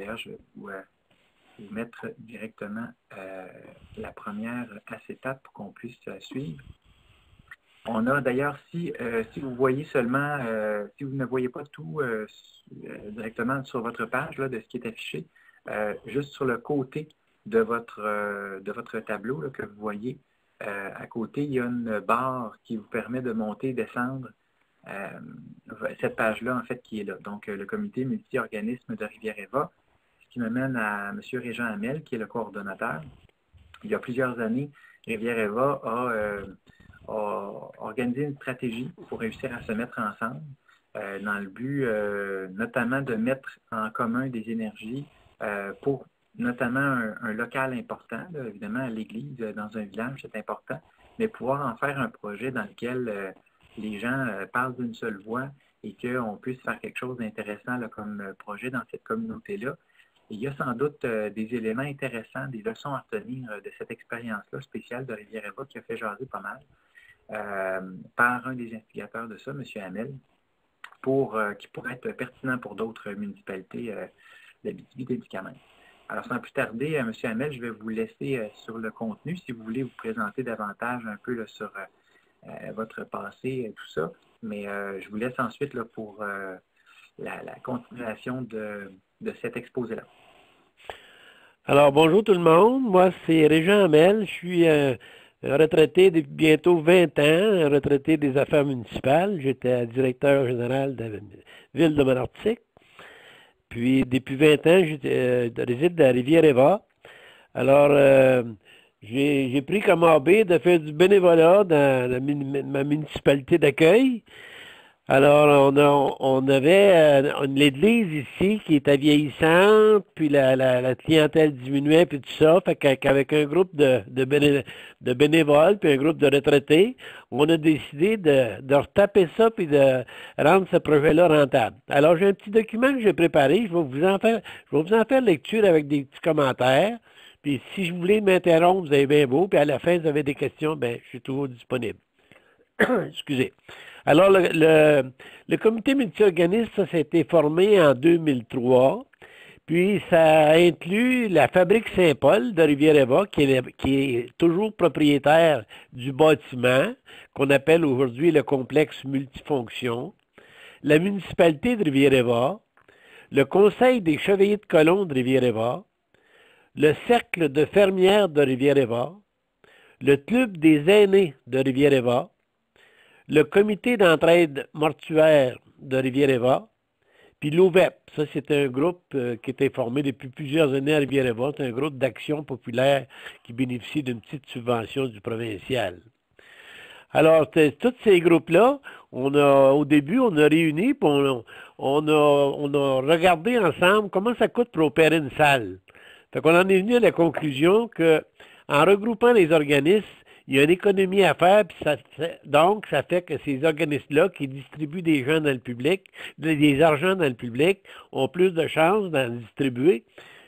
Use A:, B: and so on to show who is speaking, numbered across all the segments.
A: D'ailleurs, je vais vous mettre directement la première acétate pour qu'on puisse suivre. On a d'ailleurs, si vous voyez seulement, si vous ne voyez pas tout directement sur votre page là, de ce qui est affiché, juste sur le côté de votre tableau là, que vous voyez, à côté, il y a une barre qui vous permet de monter et descendre cette page-là, en fait, qui est là. Donc, le comité multi-organisme de Rivière-Éva, ce qui m'amène à M. Régent Hamel, qui est le coordonnateur. Il y a plusieurs années, Rivière-Éva a organisé une stratégie pour réussir à se mettre ensemble dans le but notamment de mettre en commun des énergies pour notamment un local important, là, évidemment à l'église, dans un village, c'est important, mais pouvoir en faire un projet dans lequel les gens parlent d'une seule voix et qu'on puisse faire quelque chose d'intéressant là, comme projet dans cette communauté-là. Et il y a sans doute des éléments intéressants, des leçons à retenir de cette expérience-là spéciale de Rivière-Éva qui a fait jaser pas mal par un des instigateurs de ça, M. Hamel, qui pourrait être pertinent pour d'autres municipalités d'Abitibi-Témiscamingue. Alors, sans plus tarder, M. Hamel, je vais vous laisser sur le contenu, si vous voulez vous présenter davantage un peu là, sur votre passé et tout ça. Mais je vous laisse ensuite là, pour la continuation de cet exposé-là.
B: Alors, bonjour tout le monde. Moi, c'est Régent Hamel. Je suis retraité depuis bientôt 20 ans, retraité des affaires municipales. J'étais directeur général de la ville de Malartic. Puis, depuis 20 ans, je réside à Rivière-Éva. Alors, j'ai pris comme hobby de faire du bénévolat dans ma municipalité d'accueil. Alors, on avait l'église ici qui était vieillissante, puis la clientèle diminuait, puis tout ça. Fait qu'avec un groupe de bénévoles, puis un groupe de retraités, on a décidé de retaper ça, puis de rendre ce projet-là rentable. Alors, j'ai un petit document que j'ai préparé. Je vais vous en faire lecture avec des petits commentaires. Puis, si je voulais m'interrompre, vous avez bien beau. Puis, à la fin, vous avez des questions, bien, je suis toujours disponible. Excusez. Alors, le comité multi-organisme, ça a été formé en 2003, puis ça inclut la Fabrique Saint-Paul de Rivière-Éva, qui est toujours propriétaire du bâtiment, qu'on appelle aujourd'hui le complexe multifonction, la municipalité de Rivière-Éva, le Conseil des chevaliers de colons de Rivière-Éva, le Cercle de fermières de Rivière-Éva, le Club des aînés de Rivière-Éva, le comité d'entraide mortuaire de Rivière-Éva, puis l'OVEP. Ça, c'est un groupe qui était formé depuis plusieurs années à Rivière-Éva. C'est un groupe d'action populaire qui bénéficie d'une petite subvention du provincial. Alors, tous ces groupes-là, au début, on a réuni, puis on a regardé ensemble comment ça coûte pour opérer une salle. Fait qu'on en est venu à la conclusion que, en regroupant les organismes, il y a une économie à faire, puis donc ça fait que ces organismes-là qui distribuent des gens dans le public, des argents dans le public, ont plus de chances d'en distribuer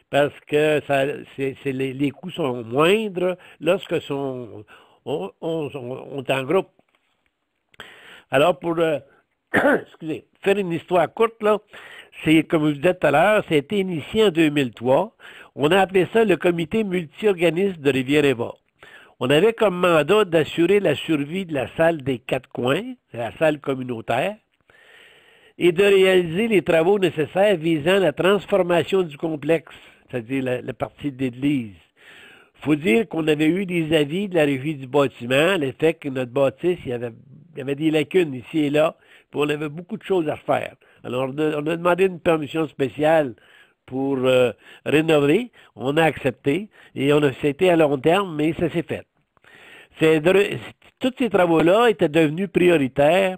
B: parce que les coûts sont moindres lorsque on est en groupe. Alors pour excusez, faire une histoire courte, là, c'est comme je vous disais tout à l'heure, ça a été initié en 2003. On a appelé ça le comité multi-organisme de Rivière-Éva. On avait comme mandat d'assurer la survie de la salle des quatre coins, la salle communautaire, et de réaliser les travaux nécessaires visant la transformation du complexe, c'est-à-dire la partie de l'église. Il faut dire qu'on avait eu des avis de la régie du bâtiment, le fait que notre bâtisse, il y avait des lacunes ici et là, puis on avait beaucoup de choses à refaire. Alors, on a demandé une permission spéciale pour rénover. On a accepté et c'était à long terme, mais ça s'est fait. Tous ces travaux-là étaient devenus prioritaires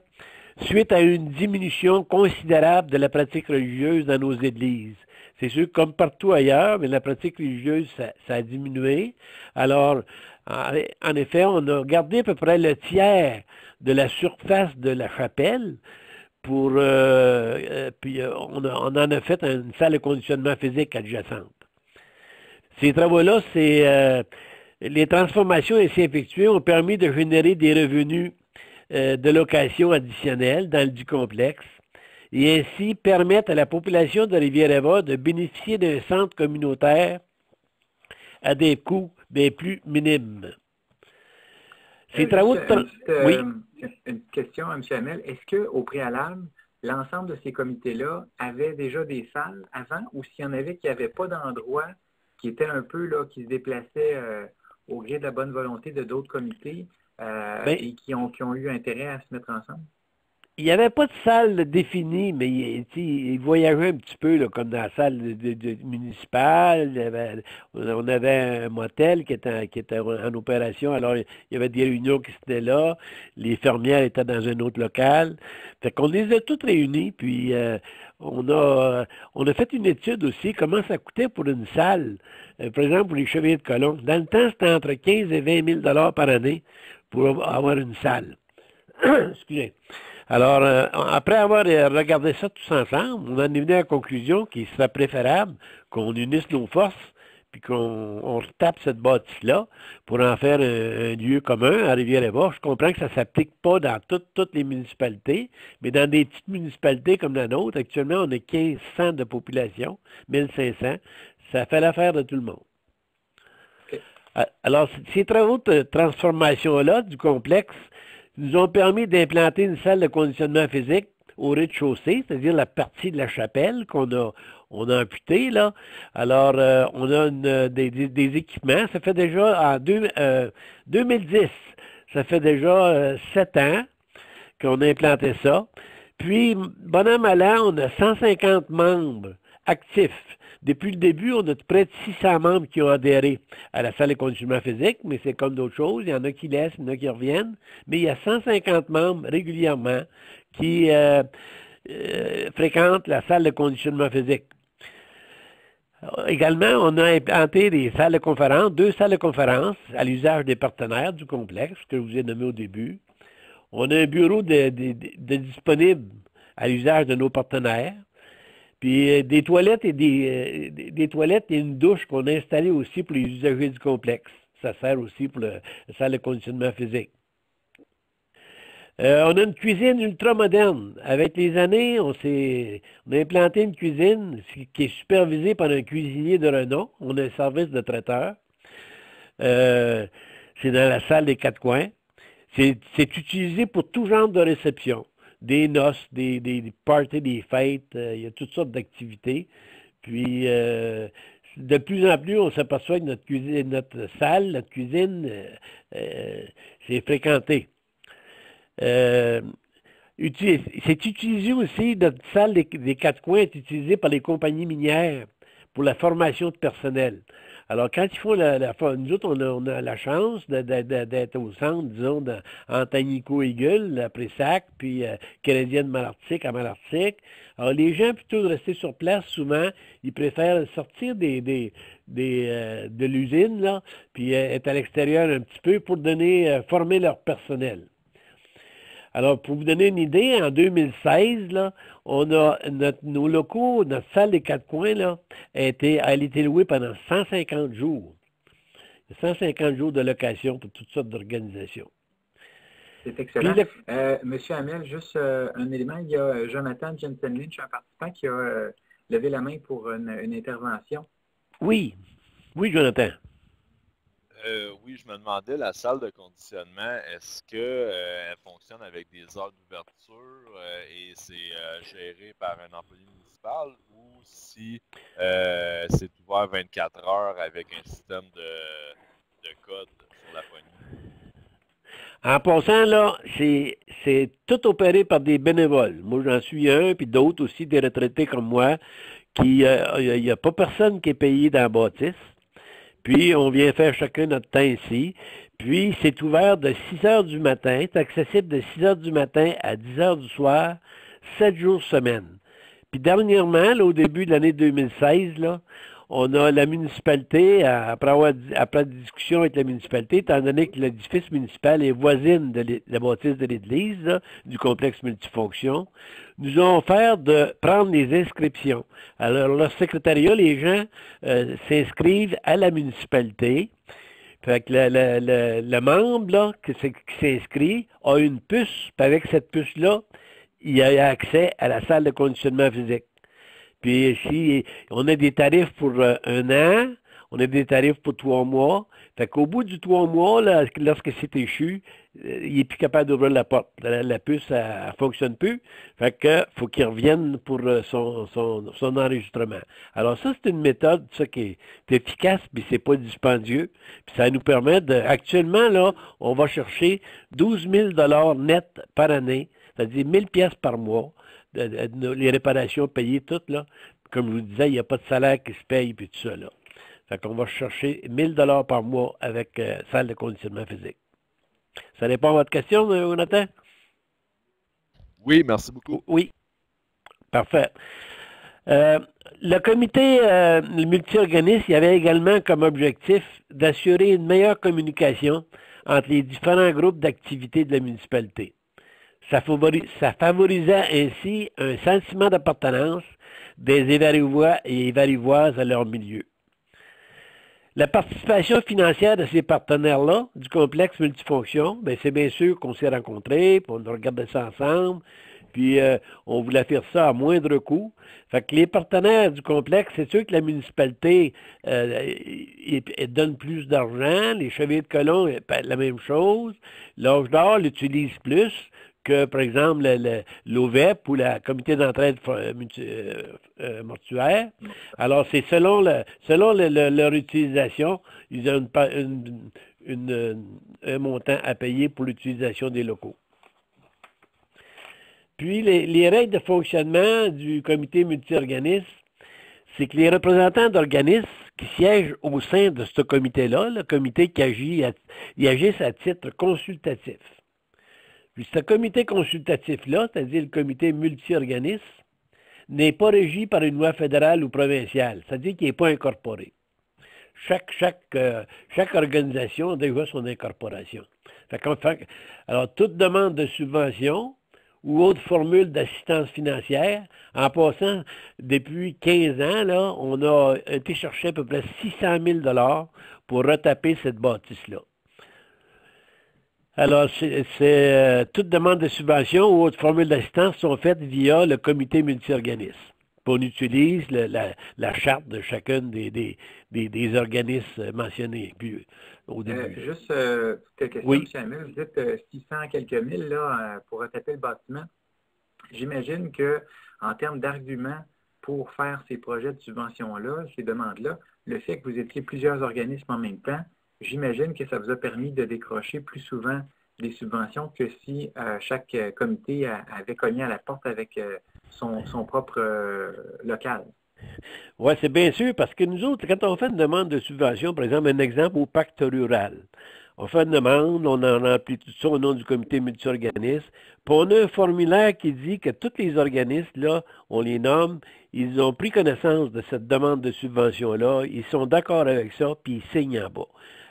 B: suite à une diminution considérable de la pratique religieuse dans nos églises. C'est sûr, comme partout ailleurs, mais la pratique religieuse, ça a diminué. Alors, en effet, on a gardé à peu près le tiers de la surface de la chapelle puis on en a fait une salle de conditionnement physique adjacente. Ces travaux-là, les transformations ainsi effectuées ont permis de générer des revenus de location additionnels dans le du complexe et ainsi permettre à la population de Rivière-Éva de bénéficier d'un centre communautaire à des coûts des plus minimes. Ces travaux
A: oui. Une question à M. Hamel. Est-ce qu'au préalable, l'ensemble de ces comités-là avaient déjà des salles avant, ou s'il y en avait qui n'avaient pas d'endroit, qui étaient un peu là, qui se déplaçaient au gré de la bonne volonté de d'autres comités et qui ont eu intérêt à se mettre ensemble?
B: Il n'y avait pas de salle définie, mais il voyageait un petit peu, là, comme dans la salle municipale. On avait un motel qui était en opération. Alors, il y avait des réunions qui se tenaient là. Les fermières étaient dans un autre local. Fait qu'on les a toutes réunies, puis on a fait une étude aussi, comment ça coûtait pour une salle. Par exemple, pour les Chevaliers de Colomb. Dans le temps, c'était entre 15 et 20 000 par année pour avoir une salle. Excusez. Alors, après avoir regardé ça tous ensemble, on en est venu à la conclusion qu'il serait préférable qu'on unisse nos forces puis qu'on retape cette bâtisse-là pour en faire un lieu commun à Rivière-Éva. Je comprends que ça ne s'applique pas dans toutes les municipalités, mais dans des petites municipalités comme la nôtre, actuellement, on a 1500 de population, 1500. Ça fait l'affaire de tout le monde. Alors, ces travaux de transformation-là du complexe nous ont permis d'implanter une salle de conditionnement physique au rez-de-chaussée, c'est-à-dire la partie de la chapelle qu'on a amputée, là. Alors, on a des équipements. Ça fait déjà en 2010, ça fait déjà 7 ans qu'on a implanté ça. Puis, bon an, mal an, on a 150 membres actifs. Depuis le début, on a près de 600 membres qui ont adhéré à la salle de conditionnement physique, mais c'est comme d'autres choses. Il y en a qui laissent, il y en a qui reviennent. Mais il y a 150 membres régulièrement qui fréquentent la salle de conditionnement physique. Également, on a implanté des salles de conférence, 2 salles de conférence à l'usage des partenaires du complexe, que je vous ai nommé au début. On a un bureau de disponible à l'usage de nos partenaires. Puis des toilettes et des toilettes et une douche qu'on a installées aussi pour les usagers du complexe. Ça sert aussi pour la salle de conditionnement physique. On a une cuisine ultra moderne. Avec les années, on a implanté une cuisine qui est supervisée par un cuisinier de renom. On a un service de traiteur. C'est dans la salle des 4 coins. C'est utilisé pour tout genre de réception. Des noces, des parties, des fêtes, il y a toutes sortes d'activités. Puis, de plus en plus, on s'aperçoit que notre cuisine, c'est fréquenté. C'est utilisé aussi, notre salle des 4 coins est utilisée par les compagnies minières pour la formation de personnel. Alors, quand ils font nous autres, on a la chance d'être au centre, disons, en Tanico-Eagle, à Pressac, puis Canadienne Malartic à Malartic. Alors, les gens, plutôt de rester sur place, souvent, ils préfèrent sortir de l'usine, là, puis être à l'extérieur un petit peu pour former leur personnel. Alors, pour vous donner une idée, en 2016, là, on a nos locaux, notre salle des 4 coins, là, elle a été louée pendant 150 jours. 150 jours de location pour toutes sortes d'organisations.
A: C'est excellent. Monsieur Hamel, juste un élément, il y a Jonathan Jensen-Lynch, un participant, qui a levé la main pour une intervention.
B: Oui, Jonathan.
C: Oui, je me demandais, la salle de conditionnement, est-ce qu'elle fonctionne avec des heures d'ouverture et c'est géré par un employé municipal ou si c'est ouvert 24 heures avec un système de code sur la poignée?
B: En passant, là, c'est tout opéré par des bénévoles. Moi, j'en suis un, puis d'autres aussi, des retraités comme moi, il n'y a pas personne qui est payé dans la bâtisse. Puis, on vient faire chacun notre temps ici. Puis, c'est ouvert de 6 heures du matin. C'est accessible de 6 heures du matin à 10 heures du soir, 7 jours semaine. Puis, dernièrement, là, au début de l'année 2016, là, on a la municipalité, après discussion avec la municipalité, étant donné que l'édifice municipal est voisine de la bâtisse de l'église, là, du complexe multifonction, nous ont offert de prendre les inscriptions. Alors, le secrétariat, les gens s'inscrivent à la municipalité. Fait que le membre là, qui s'inscrit a une puce, puis avec cette puce-là, il a accès à la salle de conditionnement physique. Puis si on a des tarifs pour 1 an, on a des tarifs pour 3 mois. Fait qu'au bout du 3 mois, là, lorsque c'est échu, il n'est plus capable d'ouvrir la porte. La puce, elle ne fonctionne plus. Fait que faut qu'il revienne pour son enregistrement. Alors ça, c'est une méthode ça, qui est efficace, puis c'est pas dispendieux. Puis ça nous permet actuellement, là, on va chercher 12 000 net par année, c'est-à-dire 1 000 pièces par mois. Les réparations payées toutes, là. Comme je vous disais, il n'y a pas de salaire qui se paye, puis tout ça, là. Fait qu'on va chercher 1 000 par mois avec salle de conditionnement physique. Ça répond à votre question, Jonathan?
C: Oui, merci beaucoup.
B: Oui. Parfait. Le comité multi-organisme, il avait également comme objectif d'assurer une meilleure communication entre les différents groupes d'activités de la municipalité. Ça favorisait ainsi un sentiment d'appartenance des Évarivois et Évarivoises à leur milieu. La participation financière de ces partenaires-là, du complexe multifonction, ben c'est bien sûr qu'on s'est rencontrés, puis on a regardé ça ensemble, puis on voulait faire ça à moindre coût. Fait que les partenaires du complexe, c'est sûr que la municipalité donne plus d'argent, les chevaliers de colon, la même chose, l'Âge d'or l'utilise plus que, par exemple, l'OVEP ou la comité d'entraide mortuaire. Alors, c'est selon leur utilisation, ils ont un montant à payer pour l'utilisation des locaux. Puis, les règles de fonctionnement du comité multi-organisme, c'est que les représentants d'organismes qui siègent au sein de ce comité-là, le comité qui agissent à titre consultatif. Puis ce comité consultatif-là, c'est-à-dire le comité multi-organisme, n'est pas régi par une loi fédérale ou provinciale, c'est-à-dire qu'il n'est pas incorporé. Chaque organisation a déjà son incorporation. Alors, toute demande de subvention ou autre formule d'assistance financière, en passant, depuis 15 ans, là, on a été chercher à peu près 600 000 pour retaper cette bâtisse-là. Alors, toute demande de subvention ou autre formule d'assistance sont faites via le comité multi-organisme. On utilise la charte de chacun des organismes mentionnés au début.
A: Juste quelques questions,
B: oui.
A: M. Hamel. Vous dites 600 quelques mille là, pour retaper le bâtiment. J'imagine qu'en termes d'arguments pour faire ces projets de subvention-là, ces demandes-là, le fait que vous étiez plusieurs organismes en même temps, j'imagine que ça vous a permis de décrocher plus souvent des subventions que si chaque comité avait cogné à la porte avec son propre local.
B: Oui, c'est bien sûr, parce que nous autres, quand on fait une demande de subvention, par exemple, un exemple au pacte rural, on fait une demande, on en remplit tout ça au nom du comité multi-organisme, puis on a un formulaire qui dit que tous les organismes, là, on les nomme, ils ont pris connaissance de cette demande de subvention-là, ils sont d'accord avec ça, puis ils signent en bas.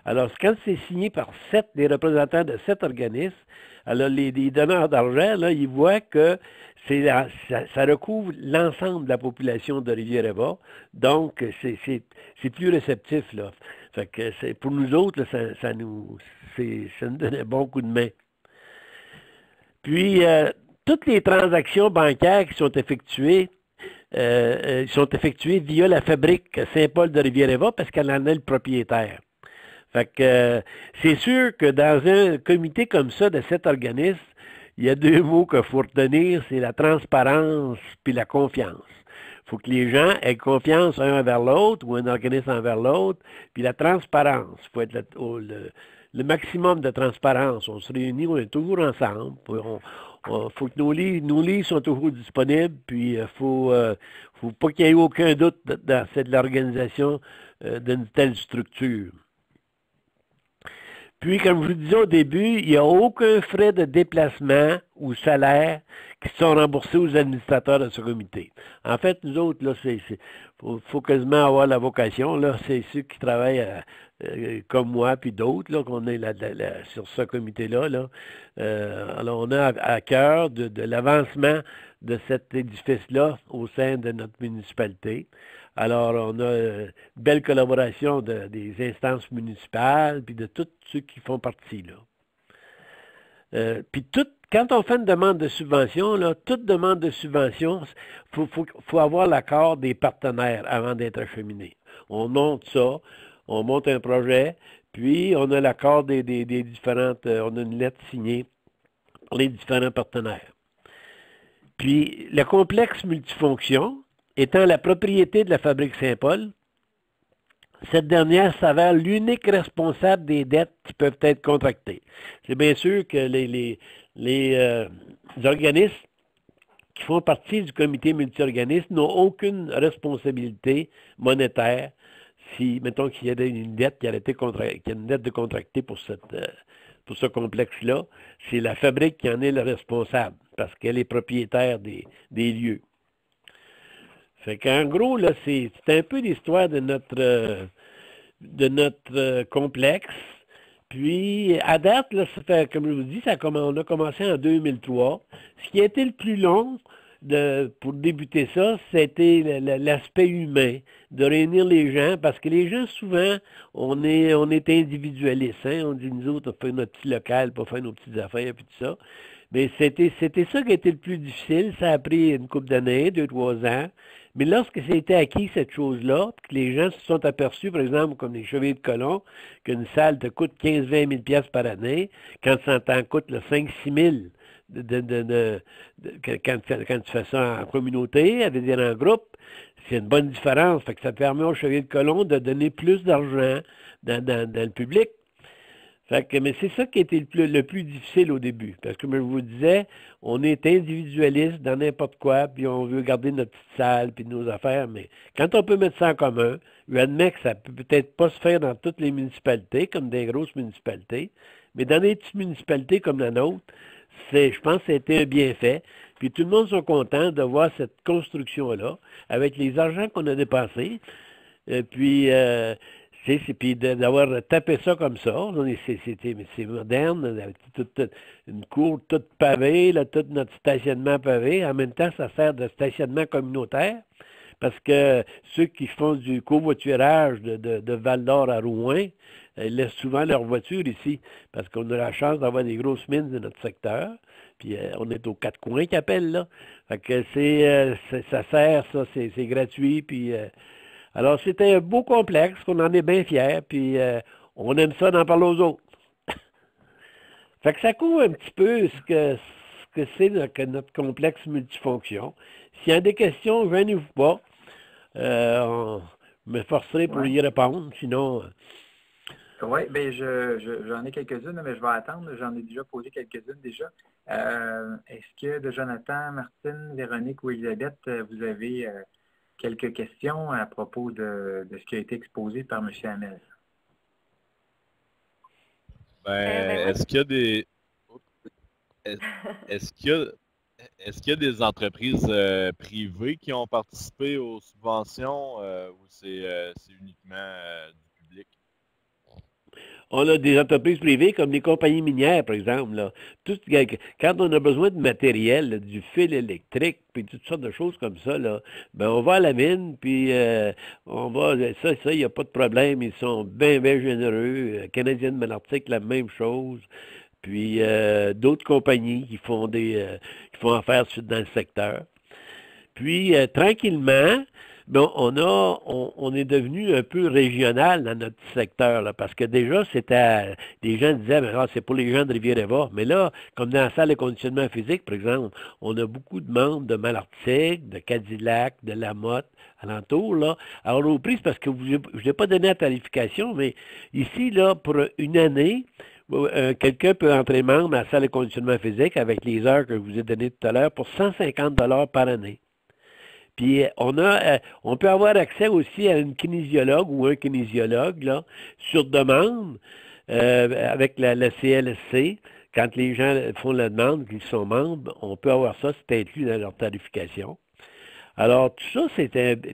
B: Alors, quand c'est signé par les représentants de 7 organismes, alors les donneurs d'argent, là, ils voient que ça recouvre l'ensemble de la population de Rivière-Éva, donc c'est plus réceptif, là. Fait que pour nous autres, là, ça nous donne un bon coup de main. Puis, toutes les transactions bancaires qui sont effectuées via la fabrique Saint-Paul de Rivière-Éva parce qu'elle en est le propriétaire. Fait que c'est sûr que dans un comité comme ça de 7 organismes, il y a 2 mots qu'il faut retenir, c'est la transparence puis la confiance. Il faut que les gens aient confiance un envers l'autre ou un organisme envers l'autre, puis la transparence. Il faut être le maximum de transparence. On se réunit, on est toujours ensemble. Il faut que nos livres sont toujours disponibles, puis il faut pas qu'il y ait aucun doute dans l'organisation d'une telle structure. Puis, comme je vous disais au début, il n'y a aucun frais de déplacement ou salaire qui sont remboursés aux administrateurs de ce comité. En fait, nous autres, là, faut quasiment avoir la vocation, là, c'est ceux qui travaillent comme moi, puis d'autres, là, qu'on est sur ce comité-là, là. Alors, on a à cœur de l'avancement de cet édifice-là au sein de notre municipalité. Alors, on a une belle collaboration des instances municipales puis de tous ceux qui font partie, là. Puis quand on fait une demande de subvention, là, toute demande de subvention, faut avoir l'accord des partenaires avant d'être acheminé. On monte ça, on monte un projet, puis on a l'accord des différentes, on a une lettre signée par les différents partenaires. Puis le complexe multifonction, étant la propriété de la Fabrique Saint-Paul, cette dernière s'avère l'unique responsable des dettes qui peuvent être contractées. C'est bien sûr que les organismes qui font partie du comité multi-organisme n'ont aucune responsabilité monétaire si, mettons, qu'il y a une dette qui a été une dette de contractée pour ce complexe-là. C'est la fabrique qui en est le responsable parce qu'elle est propriétaire des lieux. Fait qu'en gros, là, c'est un peu l'histoire de notre complexe. Puis, à date, là, ça fait, comme je vous dis, on a commencé en 2003. Ce qui a été le plus long pour débuter ça, c'était l'aspect humain, de réunir les gens, parce que les gens, souvent, on est individualistes. Hein? On dit, nous autres, on fait notre petit local pour faire nos petites affaires, puis tout ça. Mais c'était ça qui a été le plus difficile. Ça a pris une couple d'années, 2-3 ans. Mais lorsque c'était acquis, cette chose-là, que les gens se sont aperçus, par exemple, comme les Chevaliers de Colomb, qu'une salle te coûte 15-20 000 piastres par année, quand ça t'en coûte 5-6 000 quand tu fais ça en communauté, c'est-à-dire en groupe, c'est une bonne différence. Fait que ça permet aux Chevaliers de Colomb de donner plus d'argent dans le public. Fait que, mais c'est ça qui a été le plus difficile au début. Parce que, comme je vous disais, on est individualiste dans n'importe quoi, puis on veut garder notre petite salle, puis nos affaires. Mais quand on peut mettre ça en commun, je admets que ça peut peut-être pas se faire dans toutes les municipalités, comme des grosses municipalités, mais dans des petites municipalités comme la nôtre, je pense que ça a été un bienfait. Puis tout le monde sont contents de voir cette construction-là, avec les argents qu'on a dépensés. Puis d'avoir tapé ça comme ça. C'est moderne, avec une cour toute pavée, là, tout notre stationnement pavé. En même temps, ça sert de stationnement communautaire, parce que ceux qui font du covoiturage de Val-d'Or à Rouen, ils laissent souvent leur voiture ici, parce qu'on a la chance d'avoir des grosses mines de notre secteur. Puis on est aux 4 coins qu'ils appellent, là. Fait que ça sert, ça, c'est gratuit, puis... alors, c'était un beau complexe, qu'on en est bien fiers, puis on aime ça d'en parler aux autres. Fait que ça couvre un petit peu ce que c'est que notre complexe multifonction. S'il y a des questions, gênez-vous pas. On me forcerai pour y répondre, sinon...
A: Oui, bien, j'en ai quelques-unes, mais je vais attendre. J'en ai déjà posé quelques-unes déjà. Est-ce que de Jonathan, Martine, Véronique ou Elisabeth, vous avez quelques questions à propos de ce qui a été exposé par M. Hamel?
C: Est-ce qu'il y a des... Est-ce qu'il y a des entreprises privées qui ont participé aux subventions ou c'est uniquement du public?
B: On a des entreprises privées comme les compagnies minières, par exemple. Là. Quand on a besoin de matériel, là, du fil électrique, puis toutes sortes de choses comme ça, là, ben on va à la mine, puis on va... Ça, il n'y a pas de problème. Ils sont bien, bien généreux. Canadienne Malartic, la même chose. Puis d'autres compagnies qui font affaire dans le secteur. Puis tranquillement, bon, on est devenu un peu régional dans notre secteur, là, parce que déjà, les gens disaient, mais c'est pour les gens de Rivière-Éva. Mais là, comme dans la salle de conditionnement physique, par exemple, on a beaucoup de membres de Malartic, de Cadillac, de Lamotte, alentour, là. Alors, au prix, c'est parce que je n'ai pas donné la tarification, mais ici, là, pour une année, quelqu'un peut entrer membre à la salle de conditionnement physique avec les heures que je vous ai données tout à l'heure pour 150 $ par année. Puis on peut avoir accès aussi à une kinésiologue ou un kinésiologue là, sur demande avec la CLSC. Quand les gens font la demande, qu'ils sont membres, on peut avoir ça, c'est inclus dans leur tarification. Alors, tout ça,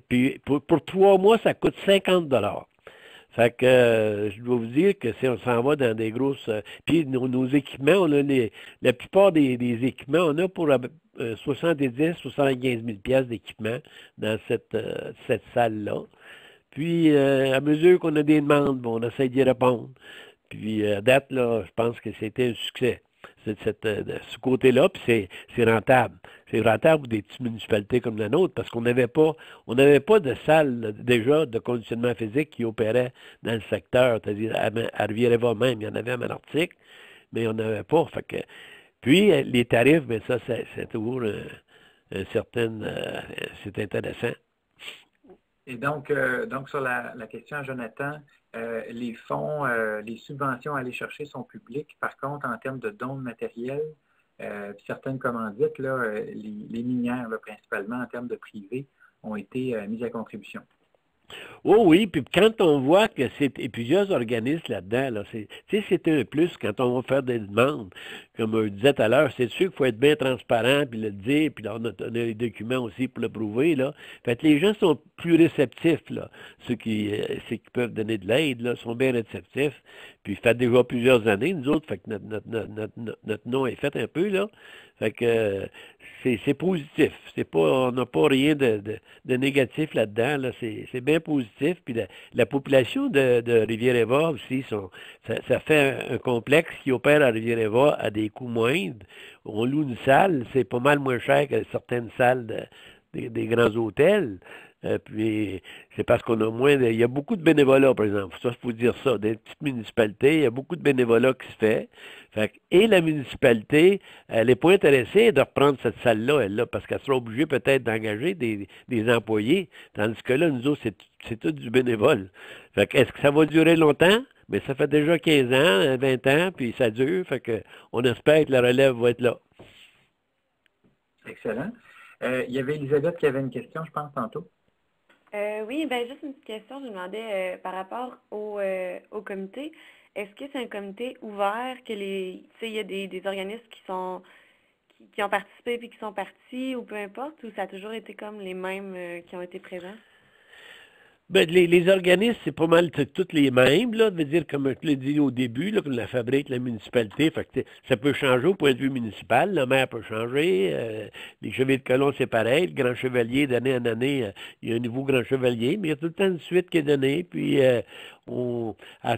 B: puis pour 3 mois, ça coûte 50 $. Fait que je dois vous dire que on s'en va dans des grosses... puis nos équipements, on a la plupart des équipements, on a pour 70-75 000 piastres d'équipement dans cette salle-là. Puis, à mesure qu'on a des demandes, on essaie d'y répondre. Puis, à date, là, je pense que c'était un succès. de ce côté-là, puis c'est rentable. C'est rentable pour des petites municipalités comme la nôtre, parce qu'on n'avait pas de salle déjà de conditionnement physique qui opérait dans le secteur, c'est-à-dire à Rivière-Éva même, il y en avait à Malartic, mais on n'avait pas. Fait que, puis les tarifs, bien ça, c'est toujours un certain, c'est intéressant.
A: Et donc sur la question à Jonathan, les fonds, les subventions à aller chercher sont publiques. Par contre, en termes de dons de matériel, certaines commandites, là, les minières, là, principalement en termes de privé, ont été mises à contribution.
B: Oh oui, puis quand on voit que c'est plusieurs organismes là-dedans, là, c'est un plus quand on va faire des demandes. Comme je disais tout à l'heure, c'est sûr qu'il faut être bien transparent, puis le dire, puis là, on a les documents aussi pour le prouver, là. Fait que les gens sont plus réceptifs, là. Ceux qui peuvent donner de l'aide, là, sont bien réceptifs. Puis ça fait déjà plusieurs années, nous autres, fait que notre nom est fait un peu, là. Fait que c'est positif. On n'a pas rien de négatif là-dedans. Là. C'est bien positif. Puis la population de Rivière-Éva aussi, ça fait un complexe qui opère à Rivière-Éva à des coûts moindres. On loue une salle, c'est pas mal moins cher que certaines salles des grands hôtels. Puis c'est parce qu'on a il y a beaucoup de bénévolat, par exemple. Ça, il faut dire ça. Des petites municipalités, il y a beaucoup de bénévolat qui se fait. Et la municipalité, elle n'est pas intéressée de reprendre cette salle-là, elle, là, parce qu'elle sera obligée peut-être d'engager des employés. Tandis que là, nous autres, c'est tout du bénévole. Est-ce que ça va durer longtemps? Mais ça fait déjà 15 ans, 20 ans, puis ça dure. On espère que la relève va être là.
A: Excellent. Il y avait Elisabeth qui avait une question, je pense, tantôt.
D: Oui, ben juste une petite question. Je me demandais par rapport au comité. Est-ce que c'est un comité ouvert que il y a des organismes qui ont participé puis qui sont partis ou peu importe, ou ça a toujours été comme les mêmes qui ont été présents?
B: Ben, les organismes, c'est pas mal tous les mêmes, là, veut dire, comme je l'ai dit au début, là, comme la fabrique, la municipalité, fait que ça peut changer au point de vue municipal, le maire peut changer, les chevaliers de colon, c'est pareil, le grand chevalier, d'année en année, il y a un nouveau grand chevalier, mais il y a tout le temps une suite qui est donnée, puis à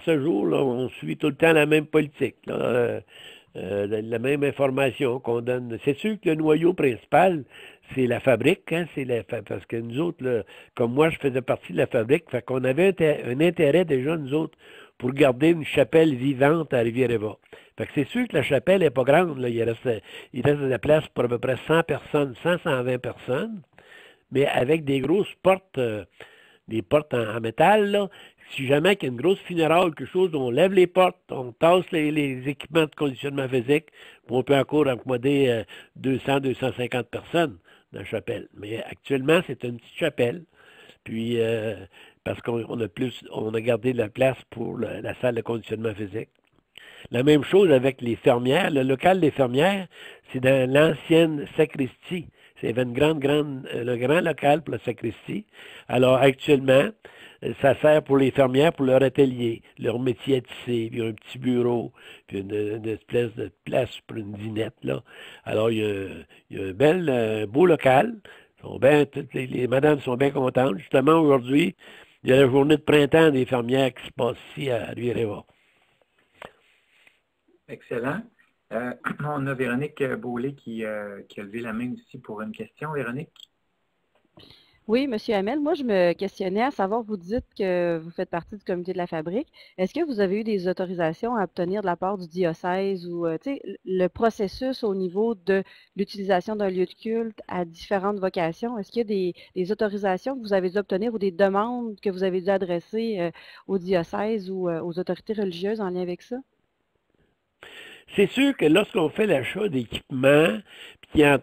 B: ce jour, là, on suit tout le temps la même politique, là, la même information qu'on donne. C'est sûr que le noyau principal, c'est la fabrique, hein, parce que nous autres, là, comme moi, je faisais partie de la fabrique, fait qu'on avait un intérêt déjà, nous autres, pour garder une chapelle vivante à Rivière-Éva. Fait que c'est sûr que la chapelle n'est pas grande, là, il reste de la place pour à peu près 100 personnes, 120 personnes, mais avec des grosses portes, des portes en métal, là. Si jamais il y a une grosse funéraille ou quelque chose, on lève les portes, on tasse les équipements de conditionnement physique, puis on peut encore accommoder 200-250 personnes dans la chapelle. Mais actuellement, c'est une petite chapelle. Puis, parce qu'on a gardé de la place pour la salle de conditionnement physique. La même chose avec les fermières. Le local des fermières, c'est dans l'ancienne sacristie. C'est un grand local pour la sacristie. Alors, actuellement, ça sert pour les fermières, pour leur atelier, leur métier à tisser, puis un petit bureau, puis une espèce de place pour une dinette, là. Alors, il y a un beau local. Toutes les madames sont bien contentes. Justement, aujourd'hui, il y a la journée de printemps des fermières qui se passe ici à Rivière-Éva.
A: Excellent. On a Véronique Beaulé qui a levé la main aussi pour une question. Véronique?
E: Oui, M. Hamel, moi, je me questionnais à savoir, vous dites que vous faites partie du comité de la fabrique. Est-ce que vous avez eu des autorisations à obtenir de la part du diocèse ou, le processus au niveau de l'utilisation d'un lieu de culte à différentes vocations? Est-ce qu'il y a des autorisations que vous avez dû obtenir ou des demandes que vous avez dû adresser au diocèse ou aux autorités religieuses en lien avec ça?
B: C'est sûr que lorsqu'on fait l'achat d'équipements, qui veut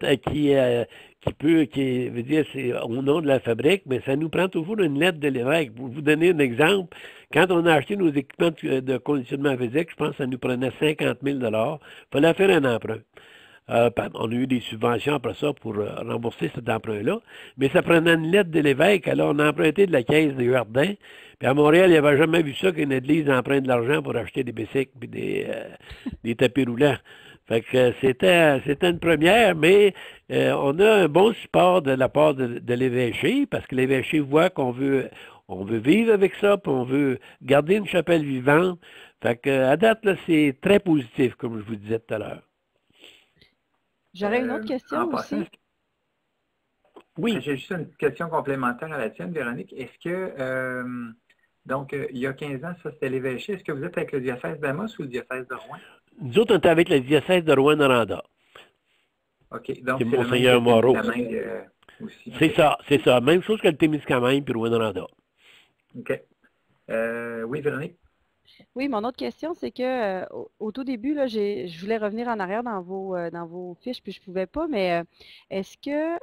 B: dire c'est au nom de la fabrique, mais ça nous prend toujours une lettre de l'évêque. Pour vous donner un exemple, quand on a acheté nos équipements de conditionnement physique, je pense que ça nous prenait 50 000 $. Il fallait faire un emprunt. On a eu des subventions après ça pour rembourser cet emprunt-là, mais ça prenait une lettre de l'évêque, alors on a emprunté de la caisse des jardins, puis à Montréal, il n'y avait jamais vu ça qu'une église emprunte de l'argent pour acheter des bicycles et des tapis roulants. Fait que c'était une première, mais on a un bon support de la part de l'évêché, parce que l'évêché voit qu'on veut vivre avec ça, puis on veut garder une chapelle vivante. Fait que à date, là, c'est très positif, comme je vous disais tout à l'heure.
E: J'aurais une autre question
A: En passant,
E: aussi.
B: Oui.
A: j'ai juste une question complémentaire à la tienne, Véronique. Est-ce que, donc, il y a 15 ans, ça c'était l'évêché. Est-ce que vous êtes avec le diocèse d'Amos ou le diocèse de Rouen?
B: Nous autres, on était avec le diocèse de Rouen-Noranda.
A: OK, donc
B: C'est
A: c'est le même
B: Monseigneur
A: que
B: Moreau.
A: Témiscamingue aussi.
B: C'est
A: OK.
B: ça, c'est ça. Même chose que le Témiscamingue puis Rouen-Noranda.
A: OK. Oui, Véronique?
E: Oui, mon autre question, c'est que au tout début, là, je voulais revenir en arrière dans vos fiches, puis je pouvais pas, mais est-ce que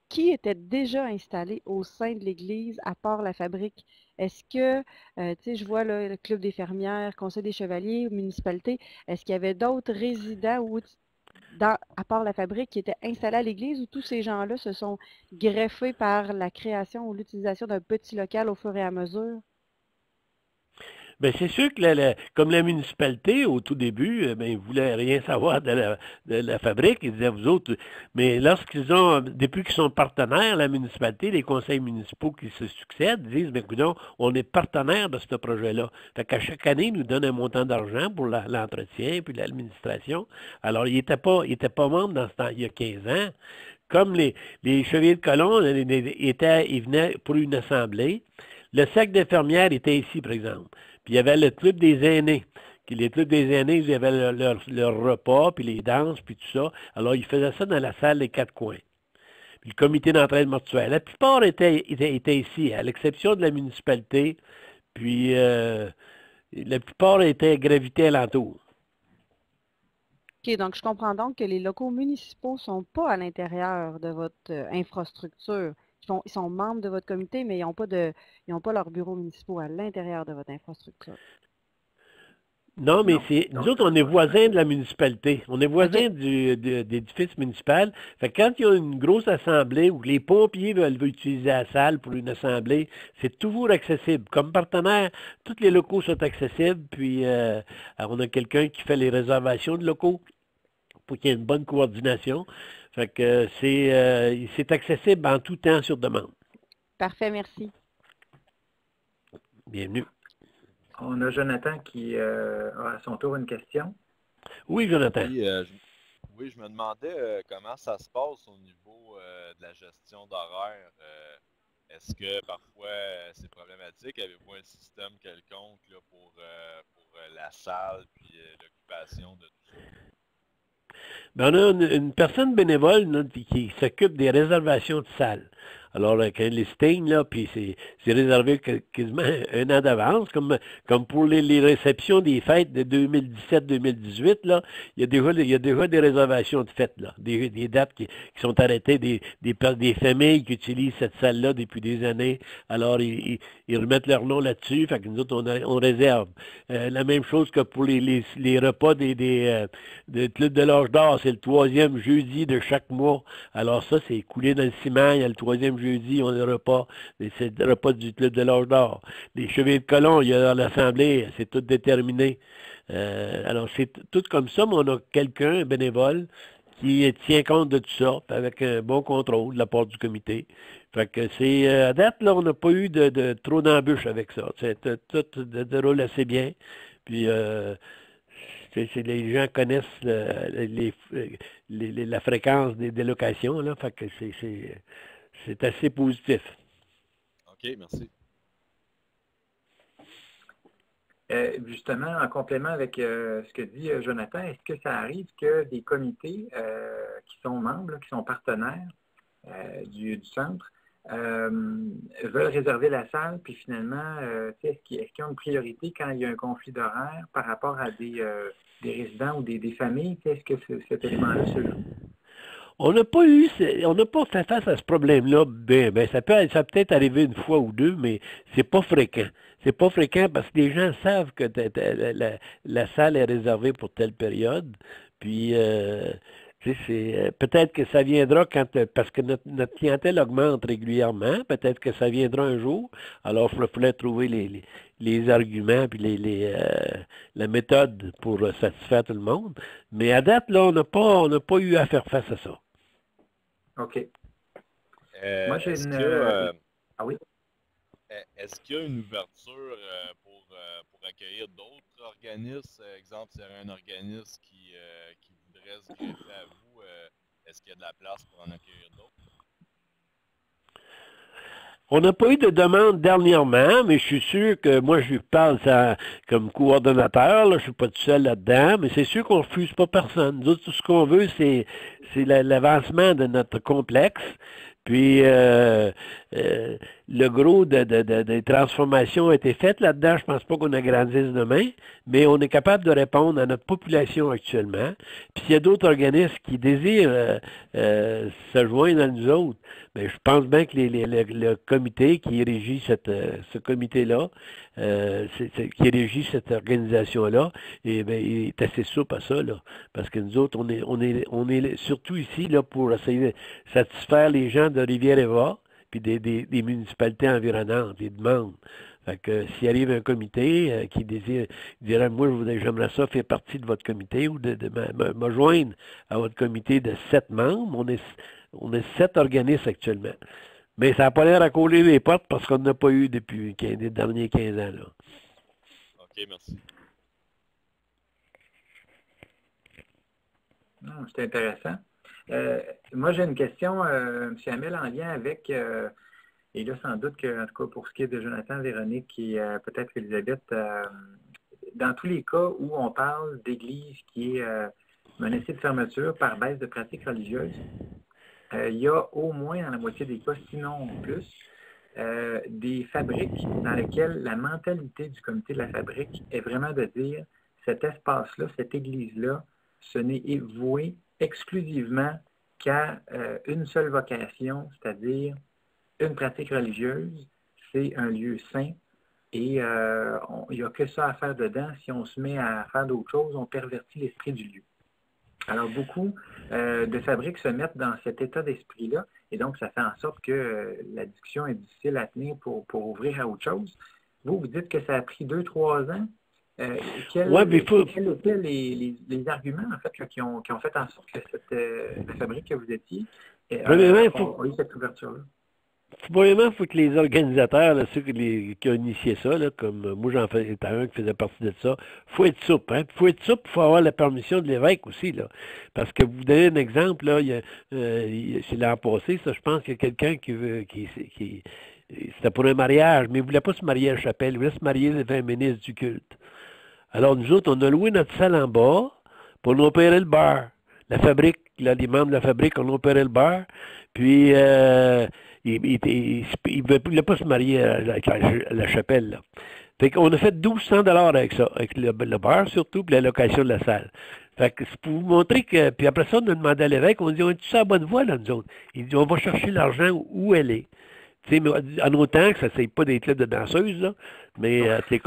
E: qui était déjà installé au sein de l'Église à part la fabrique? Est-ce que, tu sais, je vois là, le Club des fermières, Conseil des chevaliers, municipalité, est-ce qu'il y avait d'autres résidents ou à part la fabrique qui étaient installés à l'Église ou tous ces gens-là se sont greffés par la création ou l'utilisation d'un petit local au fur et à mesure?
B: Bien, c'est sûr que comme la municipalité, au tout début, ben, ils ne voulaient rien savoir de la fabrique. Ils disaient, vous autres, mais depuis qu'ils sont partenaires, la municipalité, les conseils municipaux qui se succèdent, disent, bien, écoutons, on est partenaire de ce projet-là. Fait qu'à chaque année, ils nous donnent un montant d'argent pour l'entretien puis l'administration. Alors, ils n'étaient pas membres dans ce temps, il y a 15 ans. Comme les chevaliers de colon ils venaient pour une assemblée. Le cercle d'infirmières était ici, par exemple. Puis il y avait le club des aînés. Les clubs des aînés, ils avaient leur repas, puis les danses, puis tout ça. Alors, ils faisaient ça dans la salle des quatre coins. Puis le comité d'entraide mortuaire. La plupart étaient ici, à l'exception de la municipalité. Puis la plupart gravitaient alentour.
E: OK, donc je comprends donc que les locaux municipaux ne sont pas à l'intérieur de votre infrastructure. Ils sont membres de votre comité, mais ils n'ont pas leurs bureaux municipaux à l'intérieur de votre infrastructure.
B: Non, mais
A: Non.
B: nous autres, on est voisins de la municipalité. On est voisins
E: OK.
B: d'édifice municipal. Fait que quand il y a une grosse assemblée où les pompiers veulent utiliser la salle pour une assemblée, c'est toujours accessible. Comme partenaire, tous les locaux sont accessibles. Puis, on a quelqu'un qui fait les réservations de locaux pour qu'il y ait une bonne coordination. Fait que c'est accessible en tout temps sur demande.
E: Parfait, merci.
B: Bienvenue.
A: On a Jonathan qui a à son tour une question.
B: Oui, Jonathan.
C: Oui, je me demandais comment ça se passe au niveau de la gestion d'horaire. Est-ce que parfois c'est problématique? Avez-vous un système quelconque là, pour la salle puis l'occupation de tout ça?
B: Ben, on a une personne bénévole là, qui s'occupe des réservations de salles. Alors, avec un listing, là, puis c'est réservé quasiment un an d'avance, comme pour les réceptions des fêtes de 2017-2018, là, il y a déjà des réservations de fêtes, là, des dates qui sont arrêtées, des familles qui utilisent cette salle-là depuis des années. Alors, ils remettent leur nom là-dessus, fait que nous autres, on réserve. La même chose que pour les repas des clubs de l'âge d'or, c'est le 3e jeudi de chaque mois. Alors ça, c'est coulé dans le ciment. Il y a le 3e jeudi, on a le repas. C'est le repas du club de l'âge d'or. Les chevaliers de colon, il y a dans l'Assemblée, c'est tout déterminé. Alors c'est tout comme ça, mais on a quelqu'un, un bénévole, qui tient compte de tout ça, avec un bon contrôle de la part du comité. Fait que c'est, à date, là, on n'a pas eu de trop d'embûches avec ça. Tout déroule assez bien. Puis, les gens connaissent la fréquence des locations, là, fait que c'est assez positif.
C: OK, merci.
A: Justement, en complément avec ce que dit Jonathan, est-ce que ça arrive que des comités qui sont membres, qui sont partenaires du centre, veulent réserver la salle, puis finalement, est-ce qu'ils ont une priorité quand il y a un conflit d'horaire par rapport à des résidents ou des familles? Est-ce que cet élément-là se joue?
B: On n'a pas fait face à ce problème-là. Ça peut peut-être arriver une fois ou deux, mais c'est pas fréquent. C'est pas fréquent parce que les gens savent que la salle est réservée pour telle période. Puis, peut-être que ça viendra parce que notre clientèle augmente régulièrement. Peut-être que ça viendra un jour. Alors, il faudrait trouver les arguments puis la méthode pour satisfaire tout le monde. Mais à date, là, on n'a pas eu à faire face à ça.
A: OK. Moi, j'ai Ah oui?
C: Est-ce qu'il y a une ouverture pour accueillir d'autres organismes? Exemple, s'il y a un organisme qui voudrait se greffer à vous, est-ce qu'il y a de la place pour en accueillir d'autres?
B: On n'a pas eu de demande dernièrement, mais je suis sûr que moi, je parle ça comme coordonnateur, là, je suis pas tout seul là-dedans, mais c'est sûr qu'on ne refuse pas personne. Nous autres, tout ce qu'on veut, c'est l'avancement de notre complexe. Puis, le gros des transformations a été fait là-dedans. Je pense pas qu'on agrandisse demain, mais on est capable de répondre à notre population actuellement. Puis, s'il y a d'autres organismes qui désirent se joindre à nous autres, mais je pense bien que le comité qui régit ce comité-là, qui régit cette organisation-là, il est assez souple à ça, là. Parce que nous autres, on est surtout ici là, pour essayer de satisfaire les gens de Rivière-Éva, puis des municipalités environnantes, des demandes. Fait que s'il arrive un comité qui dirait moi j'aimerais ça faire partie de votre comité ou de me joindre à votre comité de 7 membres, on est 7 organismes actuellement. Mais ça n'a pas l'air à coller les portes parce qu'on n'a pas eu depuis les derniers 15 ans. Là.
C: OK, merci.
A: C'est intéressant. Moi, j'ai une question, M. Hamel, en lien avec, et là, sans doute que, en tout cas, pour ce qui est de Jonathan, Véronique et peut-être Elisabeth, dans tous les cas où on parle d'église qui est menacée de fermeture par baisse de pratiques religieuses, il y a au moins dans la moitié des cas, sinon plus, des fabriques dans lesquelles la mentalité du comité de la fabrique est vraiment de dire cet espace-là, cette église-là, ce n'est voué exclusivement qu'à une seule vocation, c'est-à-dire une pratique religieuse, c'est un lieu saint et il n'y a que ça à faire dedans. Si on se met à faire d'autres choses, on pervertit l'esprit du lieu. Alors, beaucoup de fabriques se mettent dans cet état d'esprit-là et donc ça fait en sorte que la discussion est difficile à tenir pour ouvrir à autre chose. Vous dites que ça a pris 2-3 ans. Quels étaient les arguments, en fait, qui ont fait en sorte que la fabrique que vous étiez a eu cette ouverture-là?
B: Premièrement, il faut que les organisateurs, là, ceux qui ont initié ça, là, comme moi j'en faisais un qui faisait partie de ça, il faut être souple. Il faut être souple, il faut avoir la permission de l'évêque aussi. Là. Parce que vous donnez un exemple, là, c'est l'an passé, ça, je pense qu'il y a quelqu'un qui c'était pour un mariage, mais il ne voulait pas se marier à la chapelle, il voulait se marier devant un ministre du culte. Alors nous autres, on a loué notre salle en bas pour nous opérer le bar. La fabrique, là, les membres de la fabrique ont opéré le bar, puis il ne voulait pas se marier à la chapelle. Là. Fait qu'on a fait 1200 $ avec ça, avec le bar surtout, puis la location de la salle. Fait que c'est pour vous montrer que, puis après ça, on a demandé à l'évêque, on dit, on est-tu à la bonne voie, là, nous autres? Il dit, on va chercher l'argent où elle est. Tu sais, en autant que ça ne s'est pas des clubs de danseuses, là, mais c'est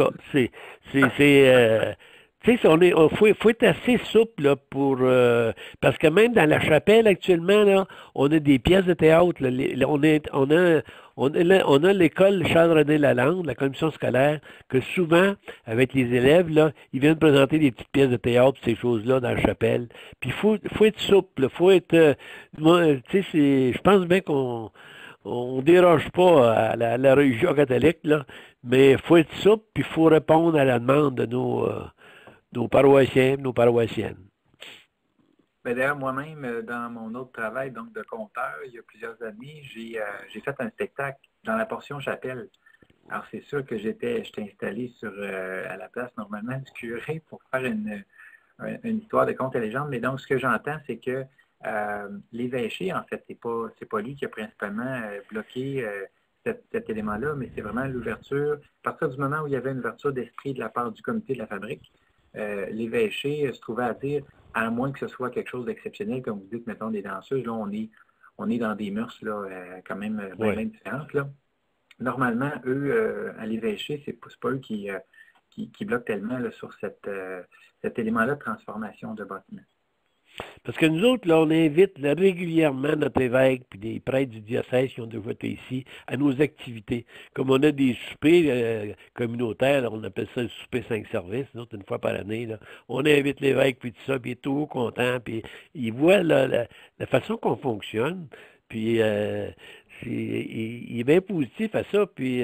B: tu sais, faut être assez souple là, pour parce que même dans la chapelle actuellement, là, on a des pièces de théâtre. Là, on a l'école Charles-René Lalande, la commission scolaire, que souvent, avec les élèves, là, ils viennent présenter des petites pièces de théâtre, ces choses-là, dans la chapelle. Puis faut être souple, faut être tu sais, je pense bien qu'on on déroge pas à la religion catholique, là, mais il faut être souple, puis il faut répondre à la demande de nos paroissiens, nos paroissiennes.
A: D'ailleurs, moi-même, dans mon autre travail donc de compteur, il y a plusieurs années, j'ai fait un spectacle dans la portion chapelle. Alors, c'est sûr que j'étais installé à la place normalement du curé pour faire une histoire de conte et légende, mais donc ce que j'entends, c'est que l'évêché, en fait, c'est pas lui qui a principalement bloqué cet élément-là, mais c'est vraiment l'ouverture. À partir du moment où il y avait une ouverture d'esprit de la part du comité de la fabrique, l'évêché se trouvait à dire, à moins que ce soit quelque chose d'exceptionnel, comme vous dites, mettons des danseuses, là, on est dans des mœurs là, quand même bien différentes. Là. Normalement, eux, à l'évêché, c'est pas eux qui bloquent tellement là, sur cet élément-là de transformation de bâtiment.
B: Parce que nous autres, là, on invite là, régulièrement notre évêque puis des prêtres du diocèse qui ont déjà été ici à nos activités. Comme on a des soupers communautaires, là, on appelle ça le souper 5 services, nous autres, une fois par année. Là, on invite l'évêque puis tout ça, puis il est tout content, puis il voit là, la façon qu'on fonctionne, puis il est bien positif à ça, puis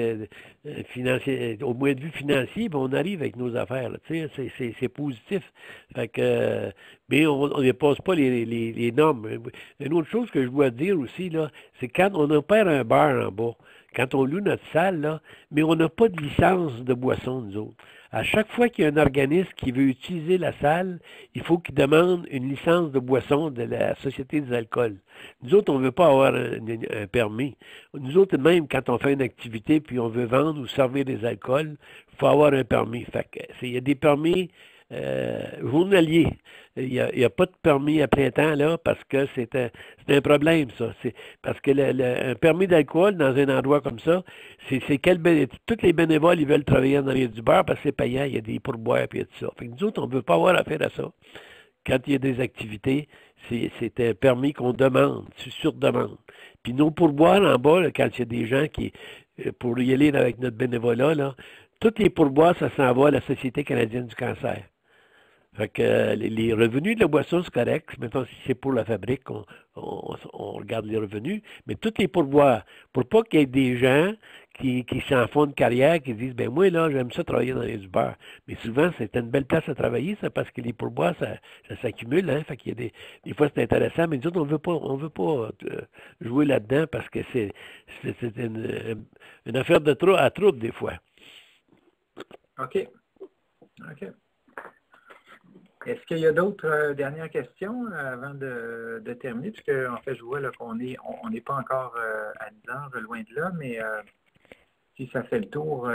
B: au point de vue financier, ben, on arrive avec nos affaires, là, tu sais, c'est positif. Fait que, mais on ne dépasse pas les normes. Une autre chose que je dois dire aussi, là, c'est quand on opère un bar en bas, quand on loue notre salle, là, mais on n'a pas de licence de boisson, nous autres. À chaque fois qu'il y a un organisme qui veut utiliser la salle, il faut qu'il demande une licence de boisson de la Société des alcools. Nous autres, on ne veut pas avoir un permis. Nous autres, même quand on fait une activité puis on veut vendre ou servir des alcools, il faut avoir un permis. Fait que, il y a des permis journaliers. Il n'y a pas de permis à plein temps, là, parce que c'est un problème, ça. Parce que un permis d'alcool dans un endroit comme ça, tous les bénévoles, ils veulent travailler dans les du bar parce que c'est payant, il y a des pourboires et tout ça. Fait que nous autres, on ne veut pas avoir affaire à ça. Quand il y a des activités, c'est un permis qu'on demande, c'est sur demande. Puis nos pourboires en bas, là, quand il y a des gens qui, pour y aller avec notre bénévolat, là, tous les pourboires, ça s'en va à la Société canadienne du cancer. Fait que les revenus de la boisson, c'est correct. Maintenant, si c'est pour la fabrique, on regarde les revenus. Mais tous les pourboires, pour pas qu'il y ait des gens qui s'en font une carrière, qui disent, ben moi, là, j'aime ça travailler dans les beurre. Mais souvent, c'est une belle place à travailler, ça, parce que les pourboires, ça s'accumule, hein. Fait qu'il y a des fois, c'est intéressant, mais nous autres, on veut pas jouer là-dedans parce que c'est une affaire à trouble, des fois.
A: OK. Est-ce qu'il y a d'autres dernières questions avant de terminer? Puisque, en fait, je vois là, qu'on n'est pas encore à 10 heures, loin de là, mais si ça fait le tour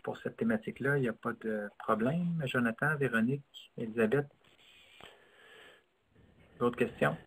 A: pour cette thématique-là, il n'y a pas de problème. Jonathan, Véronique, Elisabeth, d'autres questions?